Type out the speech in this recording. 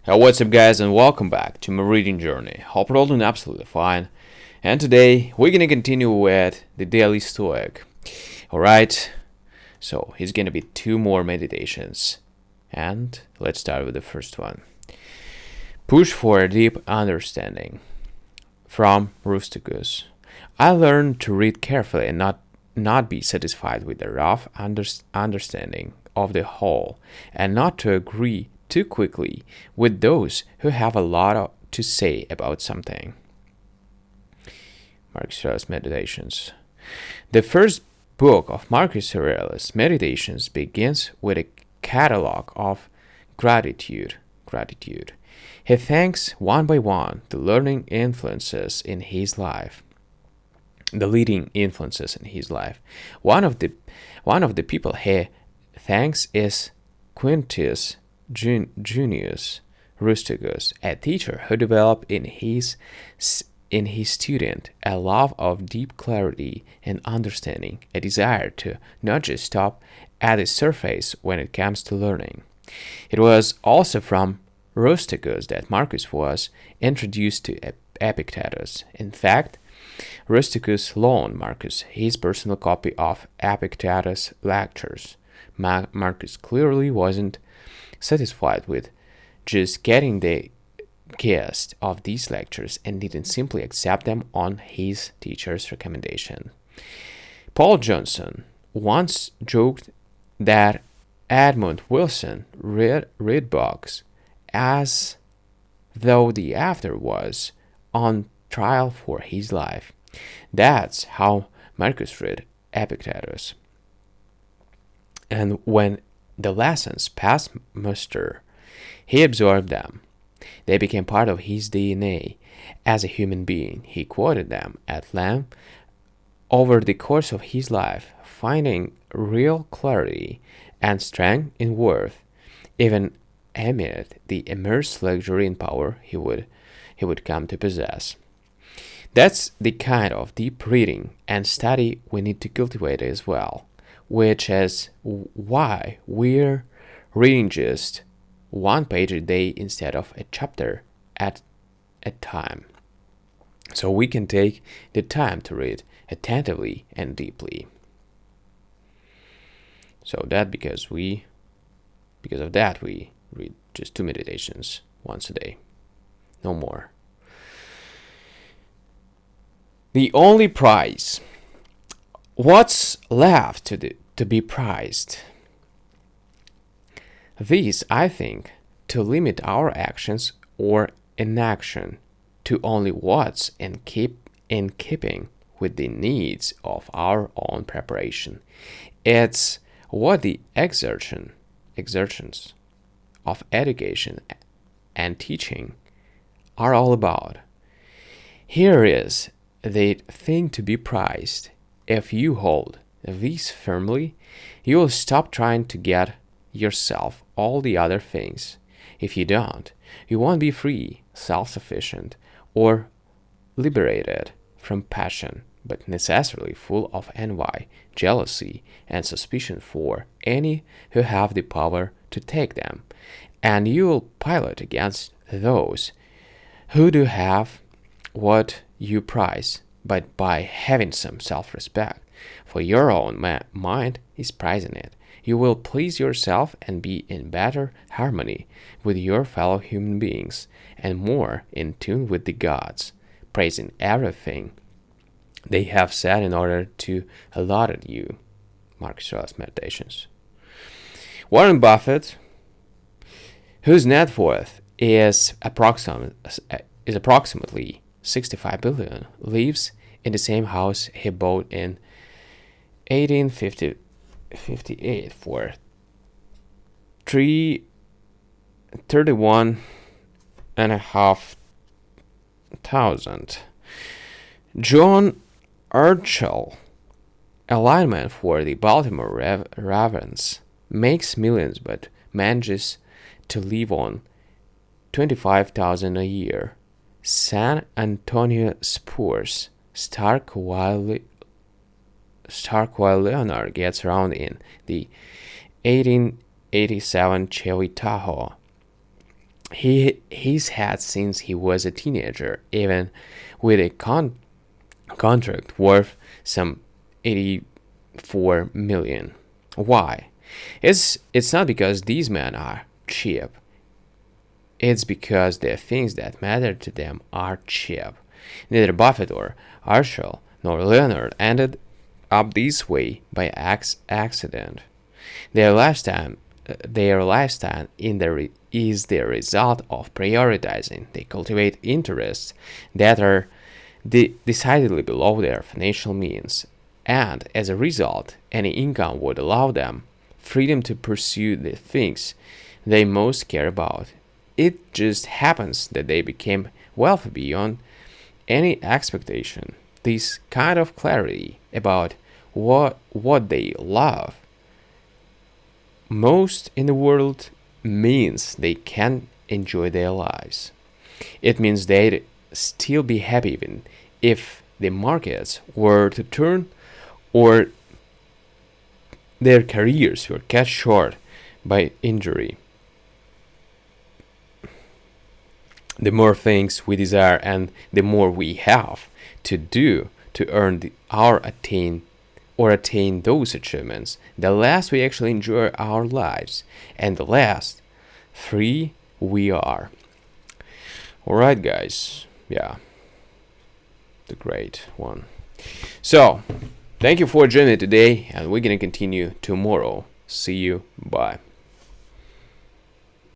What's up, guys, and welcome back to my reading journey. Hope you're all doing absolutely fine. And today we're gonna continue with the Daily Stoic. Alright, so here's gonna be two more meditations. And let's start with the first one. Push for a deep understanding. From Rusticus. I learned to read carefully and not be satisfied with the rough understanding of the whole, and not to agree too quickly with those who have a lot to say about something. Marcus Aurelius Meditations. The first book of Marcus Aurelius Meditations begins with a catalogue of gratitude. He thanks one by one the leading influences in his life. One of the people he thanks is Quintus Junius Rusticus, a teacher who developed in his student a love of deep clarity and understanding, a desire to not just stop at the surface when it comes to learning. It was also from Rusticus that Marcus was introduced to Epictetus. In fact, Rusticus loaned Marcus his personal copy of Epictetus' lectures. Marcus clearly wasn't satisfied with just getting the gist of these lectures and didn't simply accept them on his teacher's recommendation. Paul Johnson once joked that Edmund Wilson read books as though the author was on trial for his life. That's how Marcus read Epictetus. And when the lessons passed muster, he absorbed them. They became part of his DNA as a human being. He quoted them at length over the course of his life, finding real clarity and strength in worth, even amid the immense luxury and power he would come to possess. That's the kind of deep reading and study we need to cultivate as well, which is why we're reading just one page a day instead of a chapter at a time, so we can take the time to read attentively and deeply. So that because of that we read just two meditations once a day, no more. The only prize. What's left to be prized? This, I think, to limit our actions or inaction to only what's in keeping with the needs of our own preparation. It's what the exertions of education and teaching are all about. Here is the thing to be prized. If you hold these firmly, you will stop trying to get yourself all the other things. If you don't, you won't be free, self-sufficient, or liberated from passion, but necessarily full of envy, jealousy, and suspicion for any who have the power to take them, and you will pilot against those who do have what you prize, but by having some self-respect for your own mind is prizing it. You will please yourself and be in better harmony with your fellow human beings and more in tune with the gods, praising everything they have said in order to allot you. Marcus Aurelius Meditations. Warren Buffett, whose net worth is approximately 65 billion, lives in the same house he bought in 1858 for $31,500. John Urchel, a lineman for the Baltimore Ravens, makes millions but manages to live on $25,000 a year. San Antonio Spurs star Kawhi Leonard gets around in the 1887 Chevy Tahoe. he's had since he was a teenager, even with a contract worth some 84 million. Why? It's not because these men are cheap. It's because the things that matter to them are cheap. Neither Buffett or Arshall nor Leonard ended up this way by accident. Their lifetime, their lifestyle is the result of prioritizing. They cultivate interests that are decidedly below their financial means, and as a result, any income would allow them freedom to pursue the things they most care about. It just happens that they became wealthy beyond any expectation. This kind of clarity about what they love most in the world means they can enjoy their lives. It means they'd still be happy even if the markets were to turn or their careers were cut short by injury. The more things we desire and the more we have to do to earn our attain those achievements, the less we actually enjoy our lives and the less free we are. Alright, guys. Yeah, the great one. So, thank you for joining me today, and we're gonna continue tomorrow. See you. Bye.